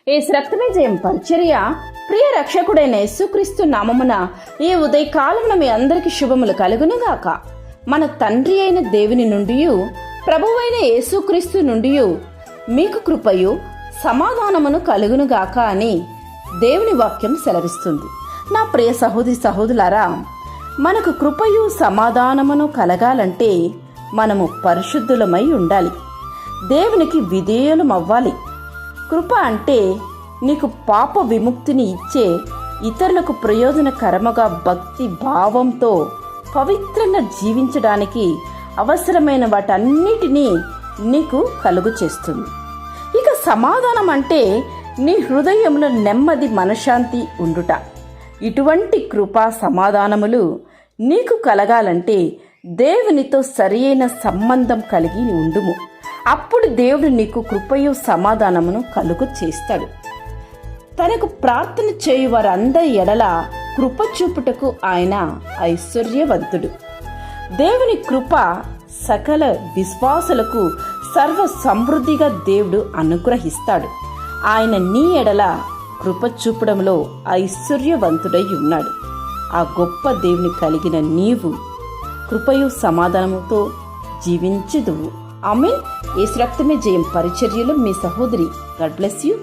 యేసు రక్తమే జయం పరిచర్య ప్రియ రక్షకుడైన యేసుక్రీస్తు నామమున ఈ ఉదయకాలమున మీ అందరికి శుభములు కలుగునుగాక. మన తండ్రి అయిన దేవుని నుండి ప్రభువైన యేసుక్రీస్తు నుండి మీకు కృపయు సమాధానమును కలుగునుగాక అని దేవుని వాక్యం సెలవిస్తుంది. నా ప్రియ సహోదరి సహోదరులారా, మనకు కృపయు సమాధానమును కలగాలంటే మనము పరిశుద్ధులమై ఉండాలి, దేవునికి విధేయులమవ్వాలి. కృప అంటే నీకు పాప విముక్తిని ఇచ్చే, ఇతరులకు ప్రయోజనకరముగా భక్తి భావంతో పవిత్రంగా జీవించడానికి అవసరమైన వాటన్నిటినీ నీకు కలుగు చేస్తుంది. ఇక సమాధానం అంటే నీ హృదయంలో నెమ్మది మనశ్శాంతి ఉండుట. ఇటువంటి కృపా సమాధానములు నీకు కలగాలంటే దేవునితో సరియైన సంబంధం కలిగి ఉండుము. అప్పుడు దేవుడు నీకు కృపయు సమాధానమును కలుగు చేస్తాడు. తనకు ప్రార్థన చేయు వారందరి ఎడల కృప చూపుటకు ఆయన ఐశ్వర్యవంతుడు. దేవుని కృప సకల విశ్వాసులకు సర్వ సమృద్ధిగా దేవుడు అనుగ్రహిస్తాడు. ఆయన నీ ఎడల కృప చూపడంలో ఐశ్వర్యవంతుడై ఉన్నాడు. ఆ గొప్ప దేవుని కలిగిన నీవు కృపయు సమాధానముతో జీవించుదువు. ఆమేన్. యేసు రక్తమే జయం పరిచర్యలో మీ సహోదరి. God bless you.